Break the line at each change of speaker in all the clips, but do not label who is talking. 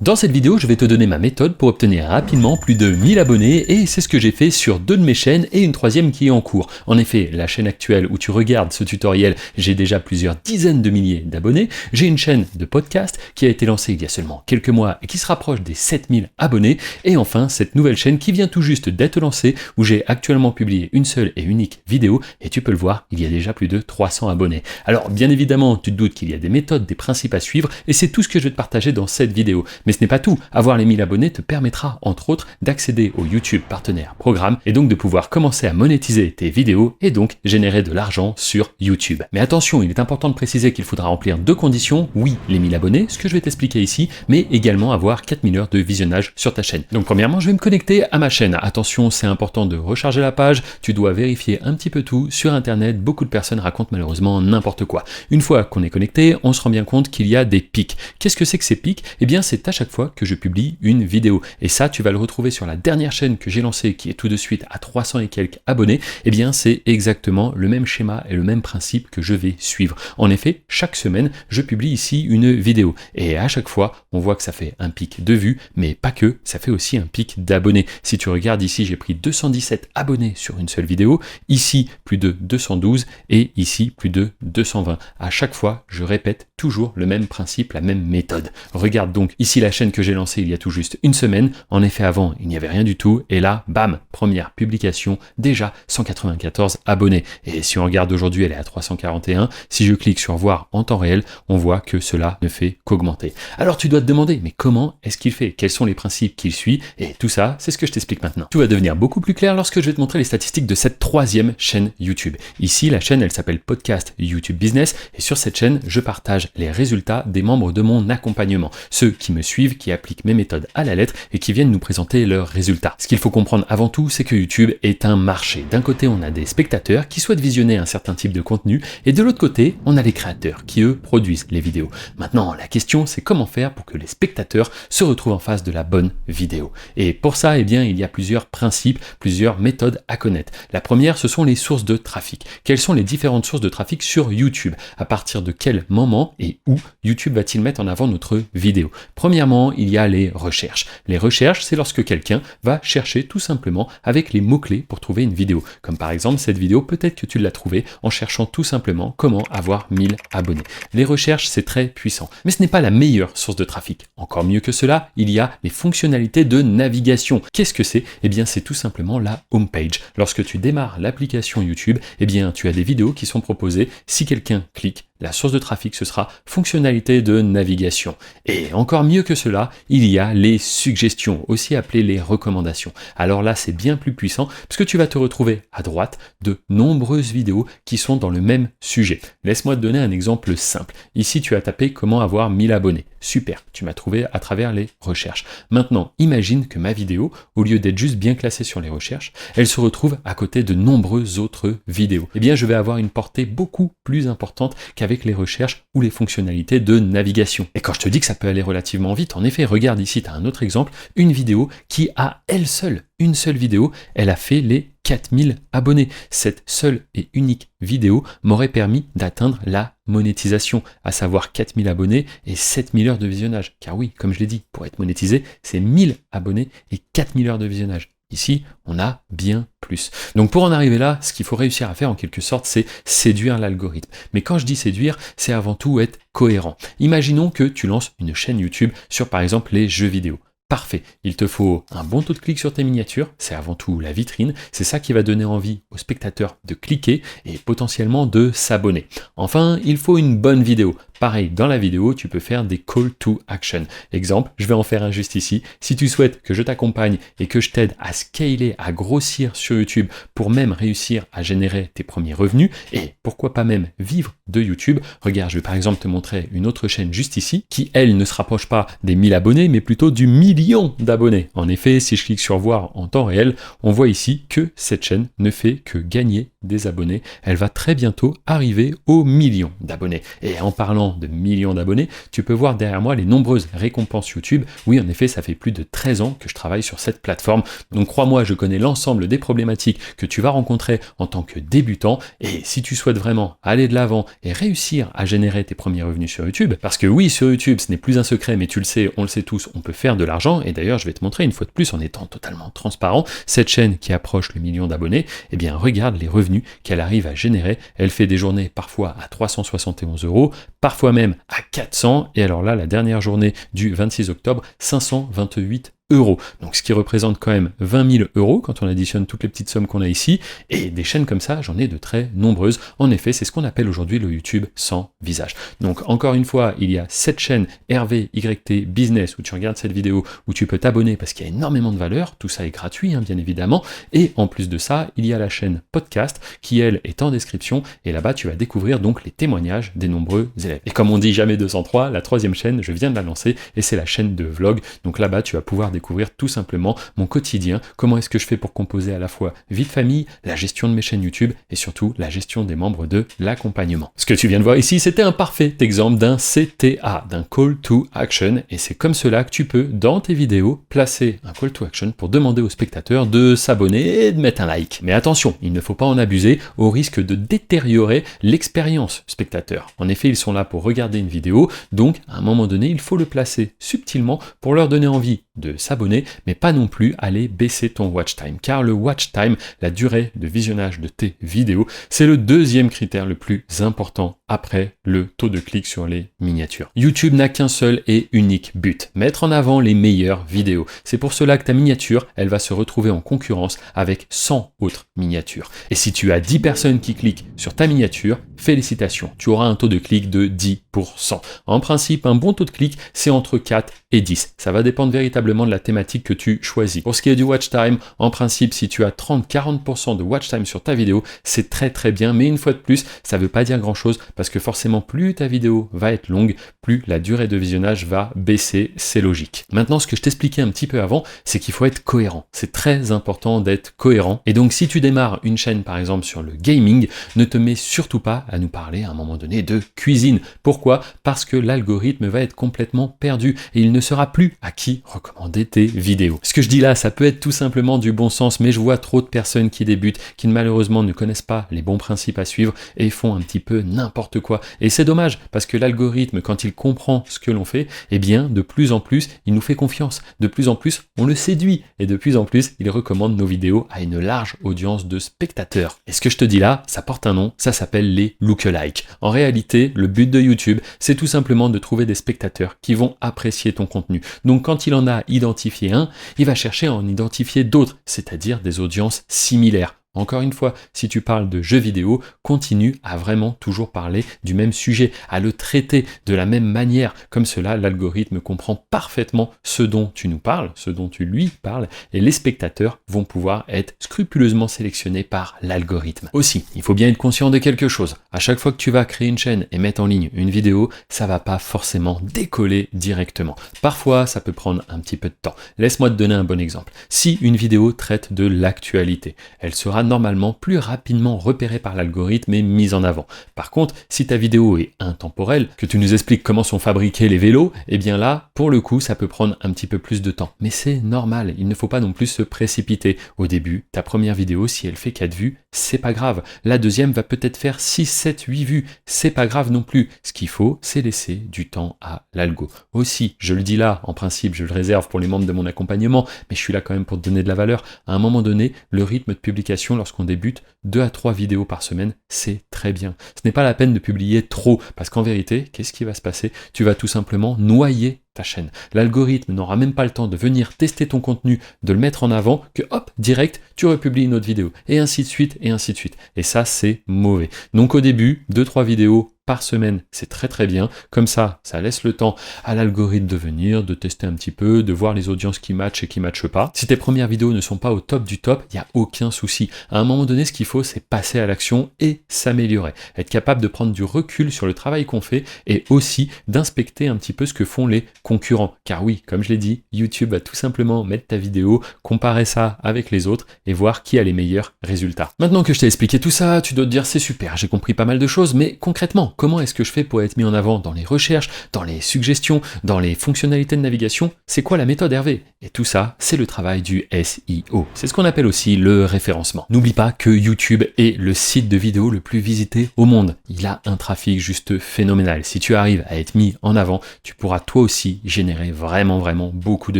Dans cette vidéo, je vais te donner ma méthode pour obtenir rapidement plus de 1000 abonnés et c'est ce que j'ai fait sur 2 de mes chaînes et une troisième qui est en cours. En effet, la chaîne actuelle où tu regardes ce tutoriel, j'ai déjà plusieurs dizaines de milliers d'abonnés. J'ai une chaîne de podcast qui a été lancée il y a seulement quelques mois et qui se rapproche des 7000 abonnés. Et enfin, cette nouvelle chaîne qui vient tout juste d'être lancée où j'ai actuellement publié une seule et unique vidéo et tu peux le voir, il y a déjà plus de 300 abonnés. Alors bien évidemment, tu te doutes qu'il y a des méthodes, des principes à suivre et c'est tout ce que je vais te partager dans cette vidéo. Mais ce n'est pas tout. Avoir les 1000 abonnés te permettra, entre autres, d'accéder au YouTube Partenaire Programme et donc de pouvoir commencer à monétiser tes vidéos et donc générer de l'argent sur YouTube. Mais attention, il est important de préciser qu'il faudra remplir 2 conditions. Oui, les 1000 abonnés, ce que je vais t'expliquer ici, mais également avoir 4000 heures de visionnage sur ta chaîne. Donc premièrement, je vais me connecter à ma chaîne. Attention, c'est important de recharger la page. Tu dois vérifier un petit peu tout. Sur Internet, beaucoup de personnes racontent malheureusement n'importe quoi. Une fois qu'on est connecté, on se rend bien compte qu'il y a des pics. Qu'est-ce que c'est que ces pics ? Eh bien, c'est à chaque fois que je publie une vidéo. Et ça, tu vas le retrouver sur la dernière chaîne que j'ai lancée, qui est tout de suite à 300 et quelques abonnés. Eh bien, c'est exactement le même schéma et le même principe que je vais suivre. En effet, chaque semaine, je publie ici une vidéo. Et à chaque fois, on voit que ça fait un pic de vues, mais pas que, ça fait aussi un pic d'abonnés. Si tu regardes ici, j'ai pris 217 abonnés sur une seule vidéo. Ici, plus de 212 et ici, plus de 220. À chaque fois, je répète toujours le même principe, la même méthode. Regarde donc ici la chaîne que j'ai lancée il y a tout juste une semaine. En effet, avant, il n'y avait rien du tout. Et là, bam, première publication, déjà 194 abonnés. Et si on regarde aujourd'hui, elle est à 341. Si je clique sur voir en temps réel, on voit que cela ne fait qu'augmenter. Alors tu dois te demander, mais comment est-ce qu'il fait? Quels sont les principes qu'il suit? Et tout ça, c'est ce que je t'explique maintenant. Tout va devenir beaucoup plus clair lorsque je vais te montrer les statistiques de cette troisième chaîne YouTube. Ici, la chaîne, elle s'appelle Podcast YouTube Business. Et sur cette chaîne, je partage les résultats des membres de mon accompagnement. Ceux qui me suivent, qui appliquent mes méthodes à la lettre et qui viennent nous présenter leurs résultats. Ce qu'il faut comprendre avant tout, c'est que YouTube est un marché. D'un côté, on a des spectateurs qui souhaitent visionner un certain type de contenu et de l'autre côté, on a les créateurs qui, eux, produisent les vidéos. Maintenant, la question, c'est comment faire pour que les spectateurs se retrouvent en face de la bonne vidéo. Et pour ça, eh bien, il y a plusieurs principes, plusieurs méthodes à connaître. La première, ce sont les sources de trafic. Quelles sont les différentes sources de trafic sur YouTube? À partir de quel moment et où YouTube va-t-il mettre en avant notre vidéo? Premièrement, il y a les recherches. Les recherches, c'est lorsque quelqu'un va chercher tout simplement avec les mots-clés pour trouver une vidéo. Comme par exemple cette vidéo, peut-être que tu l'as trouvée en cherchant tout simplement comment avoir 1000 abonnés. Les recherches, c'est très puissant. Mais ce n'est pas la meilleure source de trafic. Encore mieux que cela, il y a les fonctionnalités de navigation. Qu'est-ce que c'est? Eh bien, c'est tout simplement la homepage. Lorsque tu démarres l'application YouTube, eh bien, tu as des vidéos qui sont proposées. Si quelqu'un clique, la source de trafic, ce sera fonctionnalité de navigation. Et encore mieux que cela, il y a les suggestions, aussi appelées les recommandations. Alors là, c'est bien plus puissant, parce que tu vas te retrouver à droite de nombreuses vidéos qui sont dans le même sujet. Laisse-moi te donner un exemple simple. Ici, tu as tapé comment avoir 1000 abonnés. Super, tu m'as trouvé à travers les recherches. Maintenant, imagine que ma vidéo, au lieu d'être juste bien classée sur les recherches, elle se retrouve à côté de nombreuses autres vidéos. Eh bien, je vais avoir une portée beaucoup plus importante qu'avec les recherches ou les fonctionnalités de navigation. Et quand je te dis que ça peut aller relativement vite, en effet, regarde ici, tu as un autre exemple, une vidéo qui a elle seule, une seule vidéo, elle a fait les 4000 abonnés. Cette seule et unique vidéo m'aurait permis d'atteindre la monétisation, à savoir 4000 abonnés et 7000 heures de visionnage. Car oui, comme je l'ai dit, pour être monétisé, c'est 1000 abonnés et 4000 heures de visionnage. Ici, on a bien plus. Donc pour en arriver là, ce qu'il faut réussir à faire en quelque sorte, c'est séduire l'algorithme. Mais quand je dis séduire, c'est avant tout être cohérent. Imaginons que tu lances une chaîne YouTube sur par exemple les jeux vidéo. Parfait, il te faut un bon taux de clic sur tes miniatures, c'est avant tout la vitrine, c'est ça qui va donner envie aux spectateurs de cliquer et potentiellement de s'abonner. Enfin, il faut une bonne vidéo. Pareil, dans la vidéo, tu peux faire des call to action. Exemple, je vais en faire un juste ici. Si tu souhaites que je t'accompagne et que je t'aide à scaler, à grossir sur YouTube pour même réussir à générer tes premiers revenus et pourquoi pas même vivre de YouTube, regarde, je vais par exemple te montrer une autre chaîne juste ici qui, elle, ne se rapproche pas des 1000 abonnés mais plutôt du million d'abonnés. En effet, si je clique sur voir en temps réel, on voit ici que cette chaîne ne fait que gagner des abonnés. Elle va très bientôt arriver au million d'abonnés. Et en parlant maintenant de millions d'abonnés, tu peux voir derrière moi les nombreuses récompenses YouTube. Oui, en effet, ça fait plus de 13 ans que je travaille sur cette plateforme. Donc crois-moi, je connais l'ensemble des problématiques que tu vas rencontrer en tant que débutant. Et si tu souhaites vraiment aller de l'avant et réussir à générer tes premiers revenus sur YouTube, parce que oui, sur YouTube, ce n'est plus un secret, mais tu le sais, on le sait tous, on peut faire de l'argent. Et d'ailleurs, je vais te montrer une fois de plus en étant totalement transparent, cette chaîne qui approche le million d'abonnés, eh bien regarde les revenus qu'elle arrive à générer. Elle fait des journées parfois à 371 €, parfois même à 400, et alors là, la dernière journée du 26 octobre, 528 €. Donc ce qui représente quand même 20 000 € quand on additionne toutes les petites sommes qu'on a ici, et des chaînes comme ça, j'en ai de très nombreuses. En effet, c'est ce qu'on appelle aujourd'hui le YouTube sans visage. Donc encore une fois, il y a cette chaîne RVYT Business où tu regardes cette vidéo, où tu peux t'abonner parce qu'il y a énormément de valeur, tout ça est gratuit bien évidemment, et en plus de ça, il y a la chaîne podcast qui elle est en description, et là-bas tu vas découvrir donc les témoignages des nombreux élèves. Et comme on dit jamais 203, la troisième chaîne, je viens de la lancer, et c'est la chaîne de vlog, donc là-bas tu vas pouvoir découvrir tout simplement mon quotidien, comment est-ce que je fais pour composer à la fois vie de famille, la gestion de mes chaînes YouTube et surtout la gestion des membres de l'accompagnement. Ce que tu viens de voir ici, c'était un parfait exemple d'un CTA, d'un Call to Action, et c'est comme cela que tu peux, dans tes vidéos, placer un Call to Action pour demander aux spectateurs de s'abonner et de mettre un like. Mais attention, il ne faut pas en abuser au risque de détériorer l'expérience spectateur. En effet, ils sont là pour regarder une vidéo, donc à un moment donné, il faut le placer subtilement pour leur donner envie de s'abonner, mais pas non plus aller baisser ton watch time, car le watch time, la durée de visionnage de tes vidéos, c'est le deuxième critère le plus important après le taux de clic sur les miniatures. YouTube n'a qu'un seul et unique but, mettre en avant les meilleures vidéos. C'est pour cela que ta miniature, elle va se retrouver en concurrence avec 100 autres miniatures. Et si tu as 10 personnes qui cliquent sur ta miniature, félicitations, tu auras un taux de clic de 10%. En principe, un bon taux de clic, c'est entre 4 et 10. Ça va dépendre véritablement de la thématique que tu choisis. Pour ce qui est du watch time, en principe, si tu as 30-40% de watch time sur ta vidéo, c'est très bien, mais une fois de plus, ça veut pas dire grand chose, parce que forcément, plus ta vidéo va être longue, plus la durée de visionnage va baisser, c'est logique. Maintenant, ce que je t'expliquais un petit peu avant, c'est qu'il faut être cohérent. C'est très important d'être cohérent. Et donc, si tu démarres une chaîne, par exemple, sur le gaming, ne te mets surtout pas à nous parler à un moment donné de cuisine. Pourquoi ? Parce que l'algorithme va être complètement perdu et il ne saura plus à qui recommander tes vidéos. Ce que je dis là, ça peut être tout simplement du bon sens, mais je vois trop de personnes qui débutent, qui malheureusement ne connaissent pas les bons principes à suivre et font un petit peu n'importe quoi. Et c'est dommage, parce que l'algorithme, quand il comprend ce que l'on fait, eh bien, de plus en plus, il nous fait confiance. De plus en plus, on le séduit. Et de plus en plus, il recommande nos vidéos à une large audience de spectateurs. Et ce que je te dis là, ça porte un nom, ça s'appelle les lookalikes. En réalité, le but de YouTube, c'est tout simplement de trouver des spectateurs qui vont apprécier ton contenu. Donc quand il en a identifié un, il va chercher à en identifier d'autres, c'est-à-dire des audiences similaires. Encore une fois, si tu parles de jeux vidéo, continue à vraiment toujours parler du même sujet, à le traiter de la même manière. Comme cela, l'algorithme comprend parfaitement ce dont tu nous parles, ce dont tu lui parles, et les spectateurs vont pouvoir être scrupuleusement sélectionnés par l'algorithme. Aussi, il faut bien être conscient de quelque chose. À chaque fois que tu vas créer une chaîne et mettre en ligne une vidéo, ça va pas forcément décoller directement. Parfois, ça peut prendre un petit peu de temps. Laisse-moi te donner un bon exemple. Si une vidéo traite de l'actualité, elle sera normalement plus rapidement repérée par l'algorithme et mise en avant. Par contre, si ta vidéo est intemporelle, que tu nous expliques comment sont fabriqués les vélos, eh bien là, pour le coup, ça peut prendre un petit peu plus de temps. Mais c'est normal, il ne faut pas non plus se précipiter. Au début, ta première vidéo, si elle fait 4 vues, c'est pas grave. La deuxième va peut-être faire 6, 7, 8 vues, c'est pas grave non plus. Ce qu'il faut, c'est laisser du temps à l'algo. Aussi, je le dis là, en principe, je le réserve pour les membres de mon accompagnement, mais je suis là quand même pour te donner de la valeur. À un moment donné, le rythme de publication lorsqu'on débute, 2 à 3 vidéos par semaine, c'est très bien. Ce n'est pas la peine de publier trop, parce qu'en vérité, qu'est-ce qui va se passer ? Tu vas tout simplement noyer ta chaîne. L'algorithme n'aura même pas le temps de venir tester ton contenu, de le mettre en avant, que hop, direct, tu republies une autre vidéo. Et ainsi de suite, et ainsi de suite. Et ça, c'est mauvais. Donc au début, 2-3 vidéos par semaine, c'est très bien. Comme ça, ça laisse le temps à l'algorithme de venir, de tester un petit peu, de voir les audiences qui matchent et qui matchent pas. Si tes premières vidéos ne sont pas au top du top, il n'y a aucun souci. À un moment donné, ce qu'il faut, c'est passer à l'action et s'améliorer. Être capable de prendre du recul sur le travail qu'on fait et aussi d'inspecter un petit peu ce que font les concurrents. Car oui, comme je l'ai dit, YouTube va tout simplement mettre ta vidéo, comparer ça avec les autres et voir qui a les meilleurs résultats. Maintenant que je t'ai expliqué tout ça, tu dois te dire c'est super, j'ai compris pas mal de choses, mais concrètement, maintenant, comment est-ce que je fais pour être mis en avant dans les recherches, dans les suggestions, dans les fonctionnalités de navigation? C'est quoi la méthode Hervé? Et tout ça, c'est le travail du SEO. C'est ce qu'on appelle aussi le référencement. N'oublie pas que YouTube est le site de vidéo le plus visité au monde. Il a un trafic juste phénoménal. Si tu arrives à être mis en avant, tu pourras toi aussi générer vraiment beaucoup de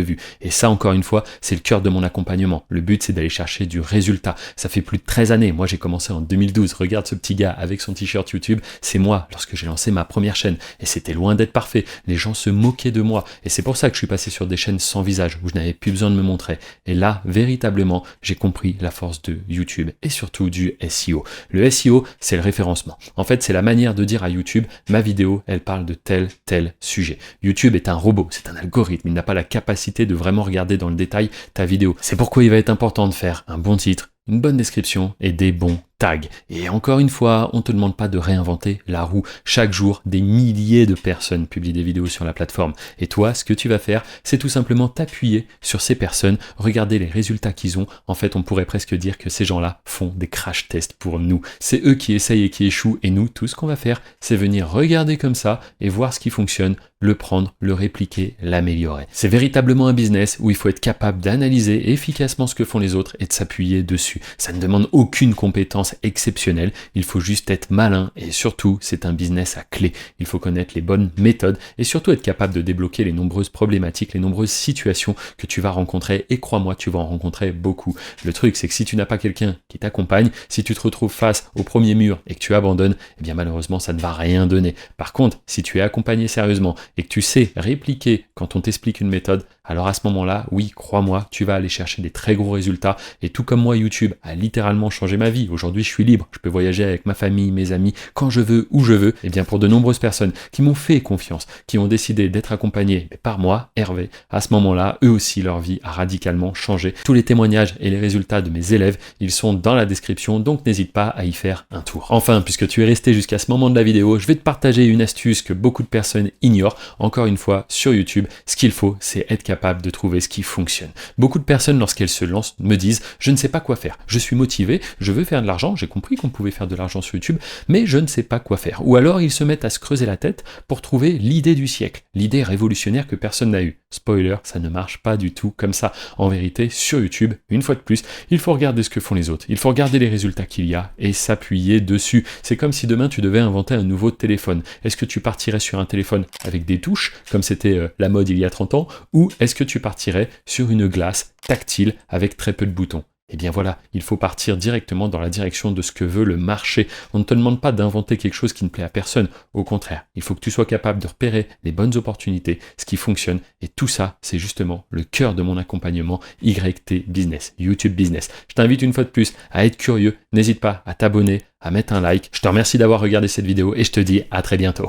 vues. Et ça, encore une fois, c'est le cœur de mon accompagnement. Le but, c'est d'aller chercher du résultat. Ça fait plus de 13 années. Moi, j'ai commencé en 2012. Regarde ce petit gars avec son t-shirt YouTube. C'est moi lorsque j'ai lancé ma première chaîne. Et c'était loin d'être parfait. Les gens se moquaient de moi. Et c'est pour ça que je suis passé sur des chaînes sans visage, où je n'avais plus besoin de me montrer. Et là, véritablement, j'ai compris la force de YouTube et surtout du SEO. Le SEO, c'est le référencement. En fait, c'est la manière de dire à YouTube, ma vidéo, elle parle de tel sujet. YouTube est un robot, c'est un algorithme. Il n'a pas la capacité de vraiment regarder dans le détail ta vidéo. C'est pourquoi il va être important de faire un bon titre, une bonne description et des bons tags. Et encore une fois, on ne te demande pas de réinventer la roue. Chaque jour, des milliers de personnes publient des vidéos sur la plateforme. Et toi, ce que tu vas faire, c'est tout simplement t'appuyer sur ces personnes, regarder les résultats qu'ils ont. En fait, on pourrait presque dire que ces gens-là font des crash tests pour nous. C'est eux qui essayent et qui échouent. Et nous, tout ce qu'on va faire, c'est venir regarder comme ça et voir ce qui fonctionne, le prendre, le répliquer, l'améliorer. C'est véritablement un business où il faut être capable d'analyser efficacement ce que font les autres et de s'appuyer dessus. Ça ne demande aucune compétence exceptionnelle, il faut juste être malin et surtout, c'est un business à clé. Il faut connaître les bonnes méthodes et surtout être capable de débloquer les nombreuses problématiques, les nombreuses situations que tu vas rencontrer et crois-moi, tu vas en rencontrer beaucoup. Le truc, c'est que si tu n'as pas quelqu'un qui t'accompagne, si tu te retrouves face au premier mur et que tu abandonnes, eh bien malheureusement, ça ne va rien donner. Par contre, si tu es accompagné sérieusement et que tu sais répliquer quand on t'explique une méthode, alors à ce moment-là, oui, crois-moi, tu vas aller chercher des très gros résultats. Et tout comme moi, YouTube a littéralement changé ma vie. Aujourd'hui, je suis libre, je peux voyager avec ma famille, mes amis, quand je veux, où je veux. Et bien pour de nombreuses personnes qui m'ont fait confiance, qui ont décidé d'être accompagnées par moi, Hervé, à ce moment-là, eux aussi, leur vie a radicalement changé. Tous les témoignages et les résultats de mes élèves, ils sont dans la description, donc n'hésite pas à y faire un tour. Enfin, puisque tu es resté jusqu'à ce moment de la vidéo, je vais te partager une astuce que beaucoup de personnes ignorent. Encore une fois, sur YouTube, ce qu'il faut, c'est être capable de trouver ce qui fonctionne. Beaucoup de personnes, lorsqu'elles se lancent, me disent « Je ne sais pas quoi faire. Je suis motivé, je veux faire de l'argent, j'ai compris qu'on pouvait faire de l'argent sur YouTube, mais je ne sais pas quoi faire. » Ou alors, ils se mettent à se creuser la tête pour trouver l'idée du siècle, l'idée révolutionnaire que personne n'a eue. Spoiler, ça ne marche pas du tout comme ça. En vérité, sur YouTube, une fois de plus, il faut regarder ce que font les autres. Il faut regarder les résultats qu'il y a et s'appuyer dessus. C'est comme si demain, tu devais inventer un nouveau téléphone. Est-ce que tu partirais sur un téléphone avec des touches, comme c'était la mode il y a 30 ans, ou est-ce que tu partirais sur une glace tactile avec très peu de boutons? Eh bien voilà, il faut partir directement dans la direction de ce que veut le marché. On ne te demande pas d'inventer quelque chose qui ne plaît à personne. Au contraire, il faut que tu sois capable de repérer les bonnes opportunités, ce qui fonctionne. Et tout ça, c'est justement le cœur de mon accompagnement YT Business, YouTube Business. Je t'invite une fois de plus à être curieux. N'hésite pas à t'abonner, à mettre un like. Je te remercie d'avoir regardé cette vidéo et je te dis à très bientôt.